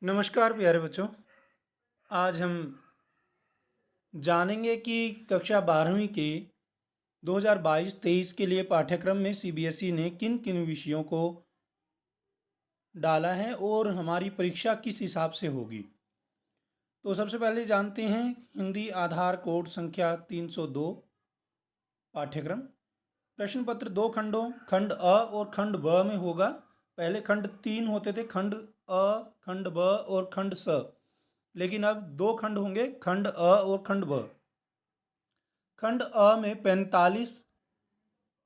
नमस्कार प्यारे बच्चों। आज हम जानेंगे कि कक्षा 12वीं के 2022-23 के लिए पाठ्यक्रम में सीबीएसई ने किन किन विषयों को डाला है और हमारी परीक्षा किस हिसाब से होगी। तो सबसे पहले जानते हैं हिंदी आधार कोड संख्या 302 पाठ्यक्रम। प्रश्न पत्र दो खंडों खंड अ और खंड ब में होगा। पहले खंड 3 होते थे, खंड अ, खंड ब और खंड स, लेकिन अब दो खंड होंगे, खंड अ और खंड ब। खंड अ में 45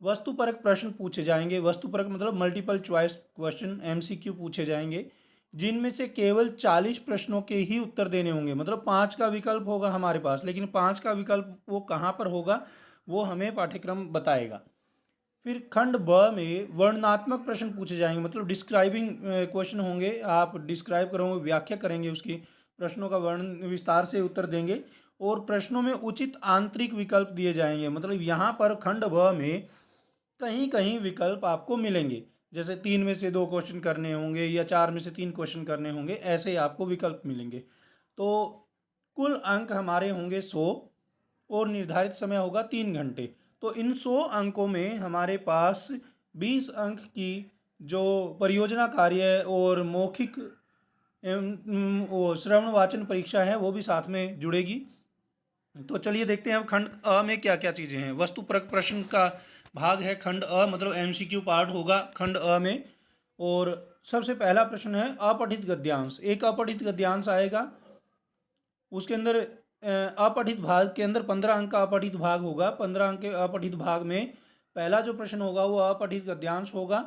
वस्तुपरक प्रश्न पूछे जाएंगे। वस्तुपरक मतलब मल्टीपल चॉइस क्वेश्चन, एमसीक्यू पूछे जाएंगे, जिनमें से केवल 40 प्रश्नों के ही उत्तर देने होंगे। मतलब 5 का विकल्प होगा हमारे पास, लेकिन 5 का विकल्प वो कहाँ पर होगा वो हमें पाठ्यक्रम बताएगा। फिर खंड ब में वर्णनात्मक प्रश्न पूछे जाएंगे, मतलब डिस्क्राइबिंग क्वेश्चन होंगे। आप डिस्क्राइब करोगे, व्याख्या करेंगे, उसकी प्रश्नों का वर्णन विस्तार से उत्तर देंगे और प्रश्नों में उचित आंतरिक विकल्प दिए जाएंगे। मतलब यहाँ पर खंड ब में कहीं कहीं विकल्प आपको मिलेंगे, जैसे 3 में से 2 क्वेश्चन करने होंगे या 4 में से 3 क्वेश्चन करने होंगे, ऐसे आपको विकल्प मिलेंगे। तो कुल अंक हमारे होंगे 100 और निर्धारित समय होगा 3 घंटे। तो इन 100 अंकों में हमारे पास 20 अंक की जो परियोजना कार्य और मौखिक एवं वो श्रवण वाचन परीक्षा है वो भी साथ में जुड़ेगी। तो चलिए देखते हैं अब खंड अ में क्या क्या चीज़ें हैं। वस्तुपरक प्रश्न का भाग है खंड अ, मतलब एमसीक्यू पार्ट होगा खंड अ में। और सबसे पहला प्रश्न है अपठित गद्यांश। एक अपठित गद्यांश आएगा, उसके अंदर अपठित भाग के अंदर 15 अंक का अपठित भाग होगा। 15 अंक के अपठित भाग में पहला जो प्रश्न होगा वो अपठित गद्यांश होगा।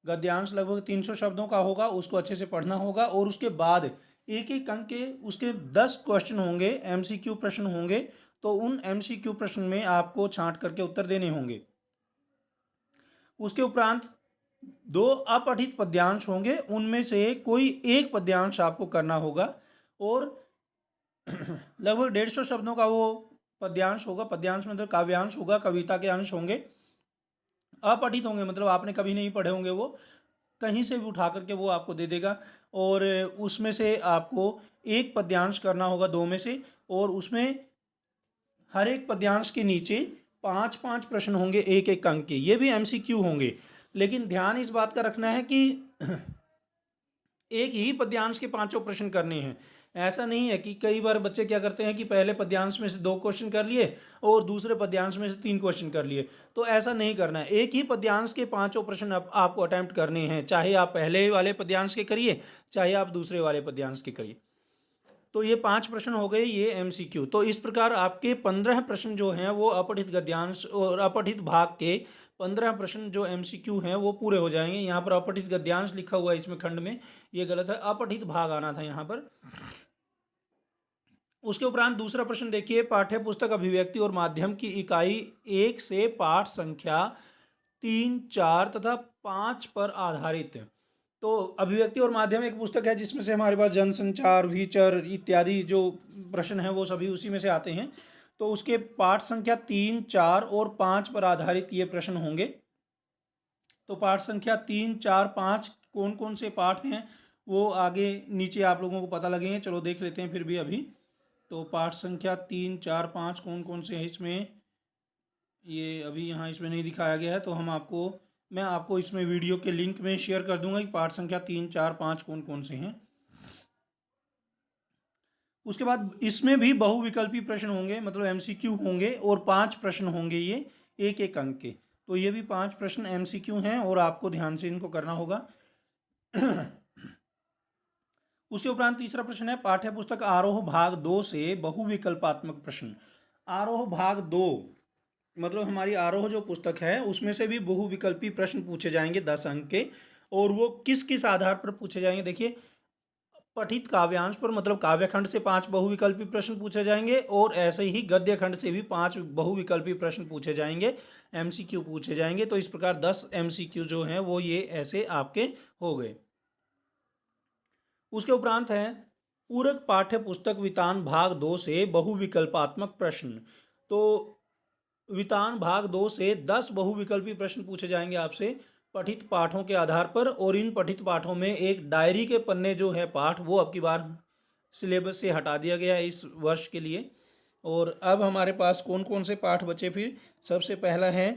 गद्यांश लगभग 300 शब्दों का होगा, उसको अच्छे से पढ़ना होगा और उसके बाद एक एक अंक के उसके 10 क्वेश्चन होंगे, एमसीक्यू प्रश्न होंगे। तो उन एमसीक्यू प्रश्न में आपको छांट करके उत्तर देने होंगे। उसके उपरांत 2 अपठित पद्यांश होंगे, उनमें से कोई एक पद्यांश आपको करना होगा और लगभग 150 शब्दों का वो पद्यांश होगा। पद्यांश मतलब काव्यांश होगा, कविता के अंश होंगे। अपठित होंगे मतलब आपने कभी नहीं पढ़े होंगे, वो कहीं से भी उठा करके वो आपको दे देगा। और उसमें से आपको एक पद्यांश करना होगा 2 में से, और उसमें हर एक पद्यांश के नीचे 5-5 प्रश्न होंगे एक एक अंक के। ये भी एमसीक्यू होंगे, लेकिन ध्यान इस बात का रखना है कि एक ही पद्यांश के पांचों प्रश्न करने हैं। ऐसा नहीं है कि कई बार बच्चे क्या करते हैं कि पहले पद्यांश में से 2 क्वेश्चन कर लिए और दूसरे पद्यांश में से 3 क्वेश्चन कर लिए। तो ऐसा नहीं करना है, एक ही पद्यांश के पांचों प्रश्न आपको अटेम्प्ट करने हैं, चाहे आप पहले वाले पद्यांश के करिए चाहे आप दूसरे वाले पद्यांश के करिए। तो ये 5 प्रश्न हो गए ये एमसीक्यू। तो इस प्रकार आपके 15 प्रश्न जो हैं वो अपठित गद्यांश और अपठित भाग के 15 प्रश्न जो एमसीक्यू हैं वो पूरे हो जाएंगे। यहाँ पर अपठित गद्यांश लिखा हुआ है इसमें खंड में, ये गलत है, अपठित भाग आना था यहाँ पर। उसके उपरांत दूसरा प्रश्न देखिए, पाठ्य पुस्तक अभिव्यक्ति और माध्यम की इकाई 1 से पाठ संख्या 3, 4 तथा 5 पर आधारित। तो अभिव्यक्ति और माध्यम एक पुस्तक है जिसमें से हमारे पास जनसंचार, विचर इत्यादि जो प्रश्न हैं वो सभी उसी में से आते हैं। तो उसके पाठ संख्या 3, 4 और 5 पर आधारित ये प्रश्न होंगे। तो पाठ संख्या 3, 4, 5 कौन कौन से पाठ हैं वो आगे नीचे आप लोगों को पता लगेंगे। चलो देख लेते हैं फिर भी अभी। तो पाठ संख्या 3, 4, 5 कौन कौन से हैं इसमें, ये अभी यहाँ इसमें नहीं दिखाया गया है, तो मैं आपको इसमें वीडियो के लिंक में शेयर कर दूंगा कि पाठ संख्या 3, 4, 5 कौन कौन से हैं। उसके बाद इसमें भी बहुविकल्पी प्रश्न होंगे, मतलब एमसीक्यू होंगे, और 5 प्रश्न होंगे ये एक एक अंक के। तो ये भी 5 प्रश्न एमसीक्यू हैं और आपको ध्यान से इनको करना होगा। उसके उपरांत तीसरा प्रश्न है पाठ्य पुस्तक आरोह भाग 2 से बहुविकल्पात्मक प्रश्न। आरोह भाग 2 मतलब हमारी आरोह जो पुस्तक है उसमें से भी बहुविकल्पी प्रश्न पूछे जाएंगे 10 अंक के। और वो किस किस आधार पर पूछे जाएंगे, देखिए, पठित काव्यांश पर, मतलब काव्य खंड से 5 बहुविकल्पी प्रश्न पूछे जाएंगे और ऐसे ही गद्य खंड से भी 5 बहुविकल्पी प्रश्न पूछे जाएंगे, एमसीक्यू पूछे जाएंगे। तो इस प्रकार 10 एमसीक्यू जो हैं वो ये ऐसे आपके हो गए। उसके उपरांत है पूरक पाठ्य पुस्तक वितान भाग 2 से बहुविकल्पात्मक प्रश्न। तो वितान भाग 2 से 10 बहुविकल्पी प्रश्न पूछे जाएंगे आपसे। पठित पाठों के आधार पर, और इन पठित पाठों में एक डायरी के पन्ने जो है पाठ वो अब की बार सिलेबस से हटा दिया गया है इस वर्ष के लिए। और अब हमारे पास कौन कौन से पाठ बचे फिर? सबसे पहला है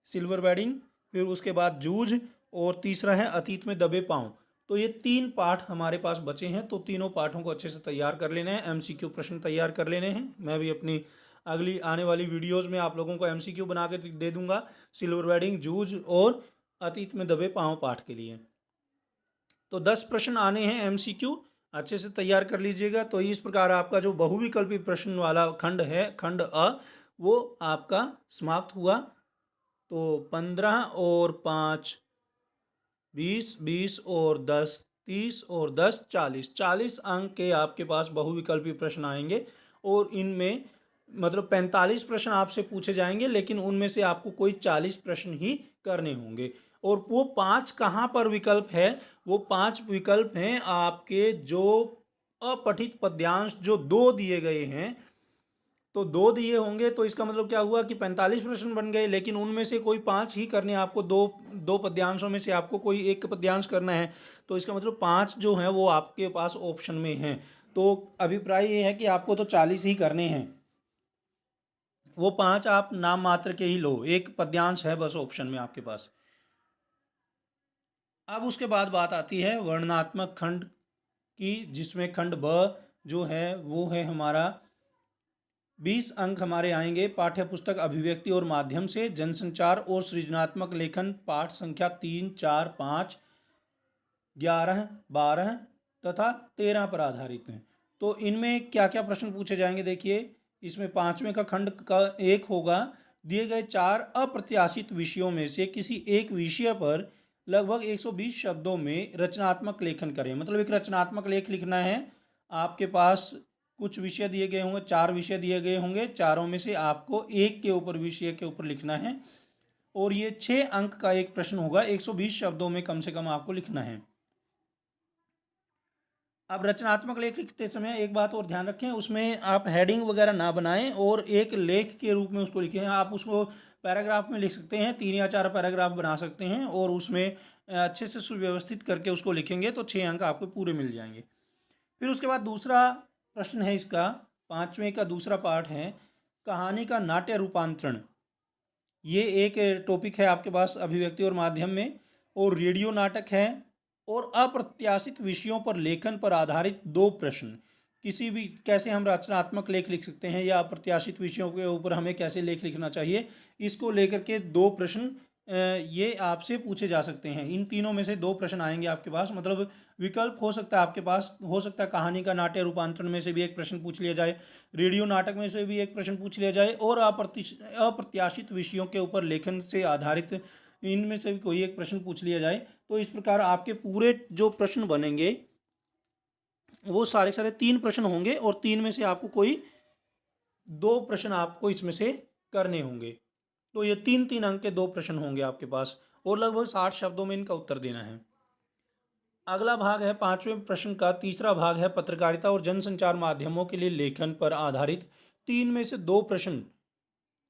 सिल्वर वेडिंग, फिर उसके बाद जूझ, और तीसरा है अतीत में दबे पांव। तो ये 3 पाठ हमारे पास बचे हैं, तो तीनों पाठों को अच्छे से तैयार कर लेने हैं, एमसीक्यू प्रश्न तैयार कर लेने हैं। मैं भी अपनी अगली आने वाली वीडियोस में आप लोगों को एमसीक्यू बना के दे दूंगा सिल्वर वेडिंग, जूझ और अतीत में दबे पांव पाठ के लिए। तो 10 प्रश्न आने हैं एमसीक्यू, अच्छे से तैयार कर लीजिएगा। तो इस प्रकार आपका जो बहुविकल्पी प्रश्न वाला खंड है, खंड अ, वो आपका समाप्त हुआ। तो 15 और 5 20, 20 और 10 30 और 10 40, 40 अंक के आपके पास बहुविकल्पी प्रश्न आएंगे। और इनमें मतलब 45 प्रश्न आपसे पूछे जाएंगे, लेकिन उनमें से आपको कोई 40 प्रश्न ही करने होंगे। और वो 5 कहाँ पर विकल्प है? वो 5 विकल्प हैं आपके जो अपठित पद्यांश जो 2 दिए गए हैं, तो 2 दिए होंगे, तो इसका मतलब क्या हुआ कि 45 प्रश्न बन गए, लेकिन उनमें से कोई 5 ही करने हैं आपको। दो पद्यांशों में से आपको कोई एक पद्यांश करना है, तो इसका मतलब 5 जो है वो आपके पास ऑप्शन में हैं। तो अभिप्राय ये है कि आपको तो 40 ही करने हैं, वो 5 आप नाम मात्र के ही लो, एक पद्यांश है बस ऑप्शन में आपके पास। अब उसके बाद बात आती है वर्णनात्मक खंड की, जिसमें खंड ब जो है वो है हमारा 20 अंक हमारे आएंगे पाठ्य पुस्तक अभिव्यक्ति और माध्यम से, जनसंचार और सृजनात्मक लेखन पाठ संख्या 3, 4, 5, 11, 12 तथा 13 पर आधारित हैं। तो इनमें क्या क्या प्रश्न पूछे जाएंगे? देखिए, इसमें 5वें का खंड का एक होगा, दिए गए 4 अप्रत्याशित विषयों में से किसी एक विषय पर लगभग 120 शब्दों में रचनात्मक लेखन करें। मतलब एक रचनात्मक लेख लिखना है। आपके पास कुछ विषय दिए गए होंगे, 4 विषय दिए गए होंगे, चारों में से आपको एक के ऊपर विषय के ऊपर लिखना है, और ये 6 अंक का एक प्रश्न होगा, 120 शब्दों में कम से कम आपको लिखना है। अब रचनात्मक लेख लिखते समय एक बात और ध्यान रखें, उसमें आप हेडिंग वगैरह ना बनाएं और एक लेख के रूप में उसको लिखें। आप उसको पैराग्राफ में लिख सकते हैं, 3 या 4 पैराग्राफ बना सकते हैं, और उसमें अच्छे से सुव्यवस्थित करके उसको लिखेंगे तो 6 अंक आपको पूरे मिल जाएंगे। फिर उसके बाद दूसरा प्रश्न है इसका, 5वें का दूसरा पार्ट है कहानी का नाट्य रूपांतरण। ये एक टॉपिक है आपके पास अभिव्यक्ति और माध्यम में, और रेडियो नाटक है, और अप्रत्याशित विषयों पर लेखन पर आधारित 2 प्रश्न। किसी भी कैसे हम रचनात्मक लेख लिख सकते हैं, या अप्रत्याशित विषयों के ऊपर हमें कैसे लेख लिखना चाहिए, इसको लेकर के 2 प्रश्न ये आपसे पूछे जा सकते हैं। इन तीनों में से 2 प्रश्न आएंगे आपके पास। मतलब विकल्प हो सकता है आपके पास, हो सकता है कहानी का नाट्य रूपांतरण में से भी एक प्रश्न पूछ लिया जाए, रेडियो नाटक में से भी एक प्रश्न पूछ लिया जाए, और अप्रत्याशित विषयों के ऊपर लेखन से आधारित इनमें से भी कोई एक प्रश्न पूछ लिया जाए। तो इस प्रकार आपके पूरे जो प्रश्न बनेंगे वो सारे सारे 3 प्रश्न होंगे, और 3 में से आपको कोई 2 प्रश्न आपको इसमें से करने होंगे। तो ये 3-3 अंक के 2 प्रश्न होंगे आपके पास, और लगभग 60 शब्दों में इनका उत्तर देना है। अगला भाग है 5वें प्रश्न का तीसरा भाग है पत्रकारिता और जनसंचार माध्यमों के लिए लेखन पर आधारित 3 में से 2 प्रश्न।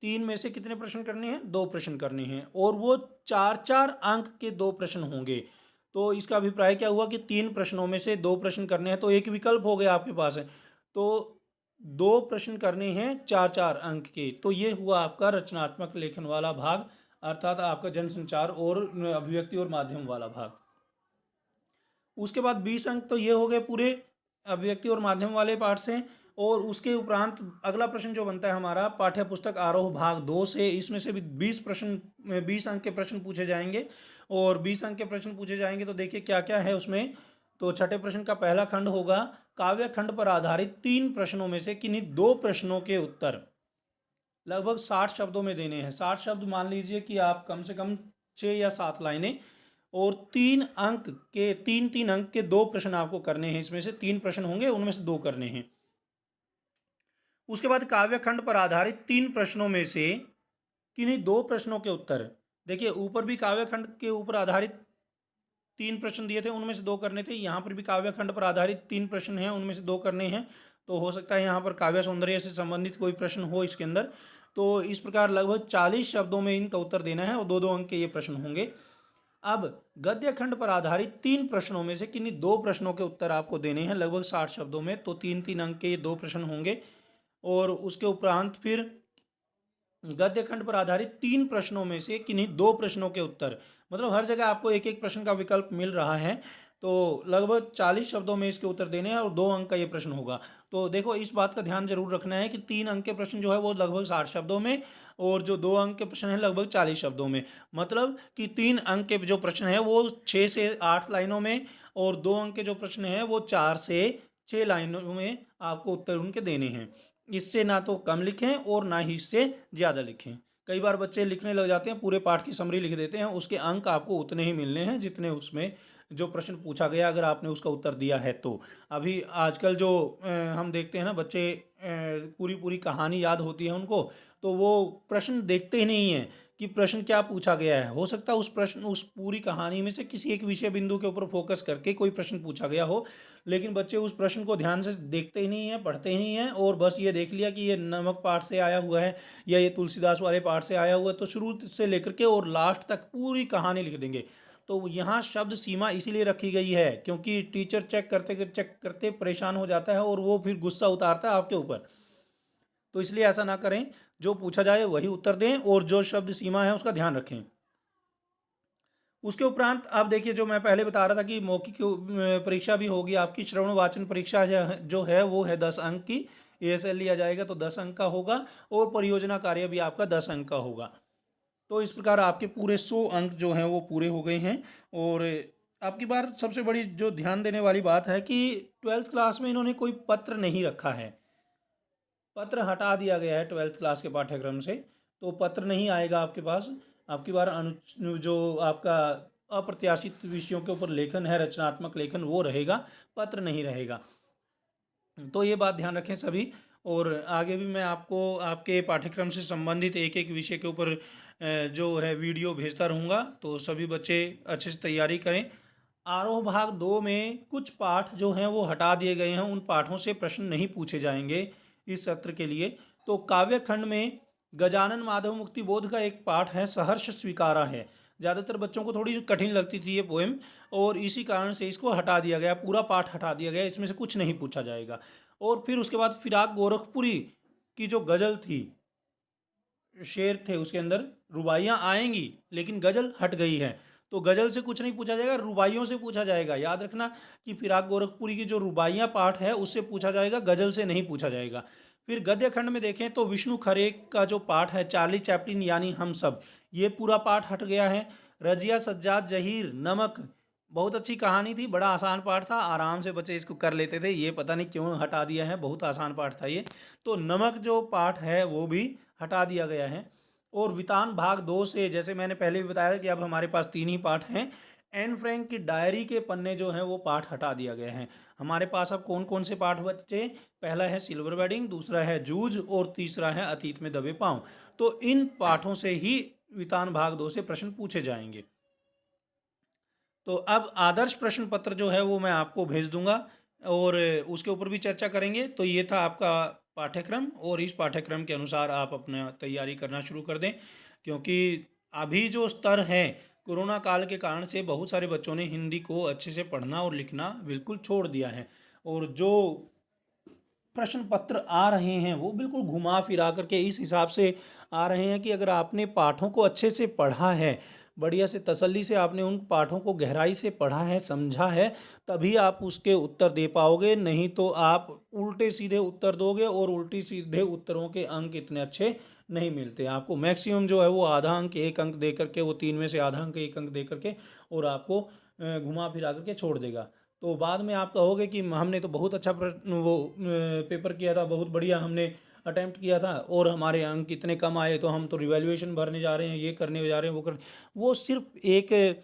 3 में से कितने प्रश्न करने हैं? 2 प्रश्न करने हैं, और वो 4-4 अंक के 2 प्रश्न होंगे। तो इसका अभिप्राय क्या हुआ कि 3 प्रश्नों में से 2 प्रश्न करने हैं, तो एक विकल्प हो गया आपके पास है। तो 2 प्रश्न करने हैं 4-4 अंक के। तो ये हुआ आपका रचनात्मक लेखन वाला भाग, अर्थात आपका जनसंचार और अभिव्यक्ति और माध्यम वाला भाग। उसके बाद 20 अंक तो ये हो गए पूरे अभिव्यक्ति और माध्यम वाले पार्ट से। और उसके उपरांत अगला प्रश्न जो बनता है हमारा पाठ्य पुस्तक आरोह भाग 2 से, इसमें से भी 20 प्रश्न 20 अंक के प्रश्न पूछे जाएंगे, और 20 अंक के प्रश्न पूछे जाएंगे। तो देखिए क्या क्या है उसमें। तो छठे प्रश्न का पहला खंड होगा काव्य खंड पर आधारित 3 प्रश्नों में से किन्हीं 2 प्रश्नों के उत्तर लगभग 60 शब्दों में देने हैं। 60 शब्द मान लीजिए कि आप कम से कम 6 या 7 लाइनें, और 3 अंक के 2 प्रश्न आपको करने हैं। इसमें से 3 प्रश्न होंगे, उनमें से 2 करने हैं। उसके बाद काव्य खंड पर आधारित 3 प्रश्नों में से किन्हीं 2 प्रश्नों के उत्तर। देखिए ऊपर भी काव्य खंड के ऊपर आधारित 3 प्रश्न दिए थे, उनमें से 2 करने थे। यहाँ पर भी काव्य खंड पर आधारित 3 प्रश्न हैं, उनमें से 2 करने हैं। तो हो सकता है यहाँ पर काव्य सौंदर्य से संबंधित कोई प्रश्न हो इसके अंदर। तो इस प्रकार लगभग 40 शब्दों में इनका उत्तर देना है, और 2-2 अंक के ये प्रश्न होंगे। अब गद्य खंड पर आधारित 3 प्रश्नों में से किन्हीं 2 प्रश्नों के उत्तर आपको देने हैं लगभग 60 शब्दों में। तो 3-3 अंक के ये 2 प्रश्न होंगे और उसके उपरांत फिर गद्य खंड पर आधारित 3 प्रश्नों में से किन्हीं 2 प्रश्नों के उत्तर, मतलब हर जगह आपको एक एक प्रश्न का विकल्प मिल रहा है। तो लगभग 40 शब्दों में इसके उत्तर देने हैं और 2 अंक का ये प्रश्न होगा। तो देखो इस बात का ध्यान जरूर रखना है कि 3 अंक के प्रश्न जो है वो लगभग 60 शब्दों में और जो 2 अंक के प्रश्न है लगभग 40 शब्दों में। मतलब कि 3 अंक के जो प्रश्न है वो 6 से 8 लाइनों में और 2 अंक के जो प्रश्न है वो 4 से 6 लाइनों में आपको उत्तर उनके देने हैं। इससे ना तो कम लिखें और ना ही इससे ज़्यादा लिखें। कई बार बच्चे लिखने लग जाते हैं, पूरे पाठ की समरी लिख देते हैं, उसके अंक आपको उतने ही मिलने हैं जितने उसमें जो प्रश्न पूछा गया अगर आपने उसका उत्तर दिया है तो। अभी आजकल जो हम देखते हैं ना बच्चे पूरी पूरी कहानी याद होती है उनको, तो वो प्रश्न देखते ही नहीं हैं कि प्रश्न क्या पूछा गया है। हो सकता है उस पूरी कहानी में से किसी एक विषय बिंदु के ऊपर फोकस करके कोई प्रश्न पूछा गया हो, लेकिन बच्चे उस प्रश्न को ध्यान से देखते ही नहीं हैं, पढ़ते ही नहीं हैं और बस ये देख लिया कि ये नमक पाठ से आया हुआ है या ये तुलसीदास वाले पाठ से आया हुआ है, तो शुरू से लेकर के और लास्ट तक पूरी कहानी लिख देंगे। तो यहाँ शब्द सीमा इसीलिए रखी गई है क्योंकि टीचर चेक करते परेशान हो जाता है और वो फिर गुस्सा उतारता है आपके ऊपर। तो इसलिए ऐसा ना करें, जो पूछा जाए वही उत्तर दें और जो शब्द सीमा है उसका ध्यान रखें। उसके उपरांत आप देखिए, जो मैं पहले बता रहा था कि मौखिक परीक्षा भी होगी आपकी। श्रवण वाचन परीक्षा जो है वो है 10 अंक की। ASL लिया जाएगा तो 10 अंक का होगा और परियोजना कार्य भी आपका 10 अंक का होगा। तो इस प्रकार आपके पूरे 100 अंक जो हैं वो पूरे हो गए हैं। और आपकी बार सबसे बड़ी जो ध्यान देने वाली बात है कि 12th क्लास में इन्होंने कोई पत्र नहीं रखा है। पत्र हटा दिया गया है 12th क्लास के पाठ्यक्रम से, तो पत्र नहीं आएगा आपके पास। आपकी बार जो आपका अप्रत्याशित विषयों के ऊपर लेखन है, रचनात्मक लेखन, वो रहेगा, पत्र नहीं रहेगा। तो ये बात ध्यान रखें सभी। और आगे भी मैं आपको आपके पाठ्यक्रम से संबंधित एक एक विषय के ऊपर जो है वीडियो भेजता रहूँगा, तो सभी बच्चे अच्छे से तैयारी करें। आरोह भाग 2 में कुछ पाठ जो हैं वो हटा दिए गए हैं, उन पाठों से प्रश्न नहीं पूछे जाएंगे इस सत्र के लिए। तो काव्य खंड में गजानन माधव मुक्ति बोध का एक पाठ है, सहर्ष स्वीकारा है। ज़्यादातर बच्चों को थोड़ी कठिन लगती थी ये पोएम और इसी कारण से इसको हटा दिया गया, पूरा पाठ हटा दिया गया, इसमें से कुछ नहीं पूछा जाएगा। और फिर उसके बाद फिराक गोरखपुरी की जो गज़ल थी, शेर थे उसके अंदर, रुबाइयाँ आएंगी लेकिन गज़ल हट गई है, तो गज़ल से कुछ नहीं पूछा जाएगा, रुबाइयों से पूछा जाएगा। याद रखना कि फिराक गोरखपुरी की जो रुबाइयाँ पाठ है उससे पूछा जाएगा, गज़ल से नहीं पूछा जाएगा। फिर गद्य खंड में देखें तो विष्णु खरे का जो पाठ है, चार्ली चैपलिन यानी हम सब, ये पूरा पाठ हट गया है। रजिया सज्जाद जहीर नमक, बहुत अच्छी कहानी थी, बड़ा आसान पाठ था, आराम से बच्चे इसको कर लेते थे, ये पता नहीं क्यों हटा दिया है, बहुत आसान पाठ था ये। तो नमक जो पाठ है वो भी हटा दिया गया है। और वितान भाग 2 से, जैसे मैंने पहले भी बताया कि अब हमारे पास 3 ही पाठ हैं, एन फ्रैंक की डायरी के पन्ने जो हैं वो पाठ हटा दिया गया है। हमारे पास अब कौन कौन से पाठ बचे? पहला है सिल्वर वेडिंग, दूसरा है जूझ और तीसरा है अतीत में दबे पांव। तो इन पाठों से ही वितान भाग 2 से प्रश्न पूछे जाएंगे। तो अब आदर्श प्रश्न पत्र जो है वो मैं आपको भेज दूंगा और उसके ऊपर भी चर्चा करेंगे। तो ये था आपका पाठ्यक्रम और इस पाठ्यक्रम के अनुसार आप अपना तैयारी करना शुरू कर दें, क्योंकि अभी जो स्तर है कोरोना काल के कारण से बहुत सारे बच्चों ने हिंदी को अच्छे से पढ़ना और लिखना बिल्कुल छोड़ दिया है। और जो प्रश्न पत्र आ रहे हैं वो बिल्कुल घुमा फिरा करके इस हिसाब से आ रहे हैं कि अगर आपने पाठों को अच्छे से पढ़ा है, बढ़िया से तसल्ली से आपने उन पाठों को गहराई से पढ़ा है, समझा है, तभी आप उसके उत्तर दे पाओगे। नहीं तो आप उल्टे सीधे उत्तर दोगे और उल्टी सीधे उत्तरों के अंक इतने अच्छे नहीं मिलते आपको। मैक्सिमम जो है वो आधा अंक, 1 अंक दे करके, वो 3 में से आधा अंक 1 अंक दे करके और आपको घुमा फिरा करके छोड़ देगा। तो बाद में आप कहोगे कि हमने तो बहुत अच्छा पेपर किया था, बहुत बढ़िया हमने अटेम्प्ट किया था और हमारे अंक इतने कम आए, तो हम तो रिवैल्यूएशन भरने जा रहे हैं, ये करने जा रहे हैं, वो सिर्फ एक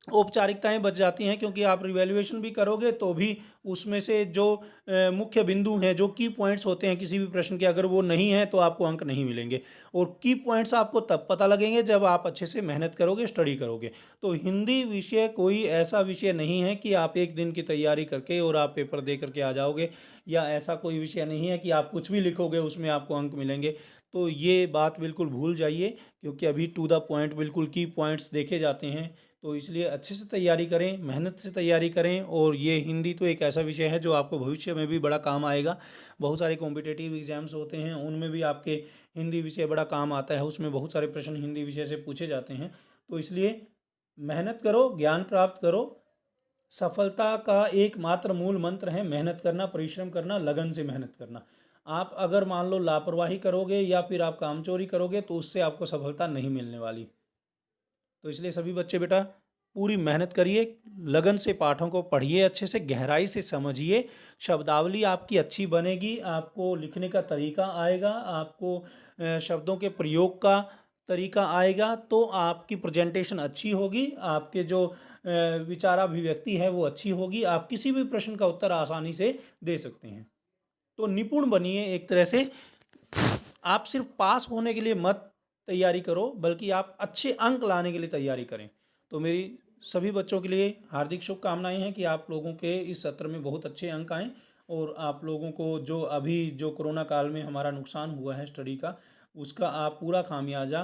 औपचारिकताएं बच जाती हैं। क्योंकि आप रिवैल्यूएशन भी करोगे तो भी उसमें से जो मुख्य बिंदु हैं, जो की पॉइंट्स होते हैं किसी भी प्रश्न के, अगर वो नहीं है तो आपको अंक नहीं मिलेंगे। और की पॉइंट्स आपको तब पता लगेंगे जब आप अच्छे से मेहनत करोगे, स्टडी करोगे। तो हिंदी विषय कोई ऐसा विषय नहीं है कि आप एक दिन की तैयारी करके और आप पेपर दे करके आ जाओगे, या ऐसा कोई विषय नहीं है कि आप कुछ भी लिखोगे उसमें आपको अंक मिलेंगे। तो ये बात बिल्कुल भूल जाइए, क्योंकि अभी टू द पॉइंट बिल्कुल की पॉइंट्स देखे जाते हैं। तो इसलिए अच्छे से तैयारी करें, मेहनत से तैयारी करें। और ये हिंदी तो एक ऐसा विषय है जो आपको भविष्य में भी बड़ा काम आएगा। बहुत सारे कॉम्पिटिटिव एग्जाम्स होते हैं, उनमें भी आपके हिंदी विषय बड़ा काम आता है, उसमें बहुत सारे प्रश्न हिंदी विषय से पूछे जाते हैं। तो इसलिए मेहनत करो, ज्ञान प्राप्त करो। सफलता का एकमात्र मूल मंत्र है मेहनत करना, परिश्रम करना, लगन से मेहनत करना। आप अगर मान लो लापरवाही करोगे या फिर आप कामचोरी करोगे तो उससे आपको सफलता नहीं मिलने वाली। तो इसलिए सभी बच्चे बेटा पूरी मेहनत करिए, लगन से पाठों को पढ़िए, अच्छे से गहराई से समझिए। शब्दावली आपकी अच्छी बनेगी, आपको लिखने का तरीका आएगा, आपको शब्दों के प्रयोग का तरीका आएगा, तो आपकी प्रेजेंटेशन अच्छी होगी, आपके जो विचाराभिव्यक्ति है वो अच्छी होगी, आप किसी भी प्रश्न का उत्तर आसानी से दे सकते हैं। तो निपुण बनिए एक तरह से। आप सिर्फ पास होने के लिए मत तैयारी करो, बल्कि आप अच्छे अंक लाने के लिए तैयारी करें। तो मेरी सभी बच्चों के लिए हार्दिक शुभकामनाएं हैं कि आप लोगों के इस सत्र में बहुत अच्छे अंक आएँ, और आप लोगों को जो अभी जो कोरोना काल में हमारा नुकसान हुआ है स्टडी का, उसका आप पूरा खामियाजा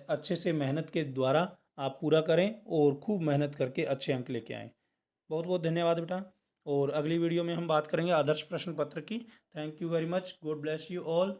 अच्छे से मेहनत के द्वारा आप पूरा करें और खूब मेहनत करके अच्छे अंक लेके आएँ। बहुत बहुत धन्यवाद बेटा। और अगली वीडियो में हम बात करेंगे आदर्श प्रश्न पत्र की। Thank you very much. God bless you all.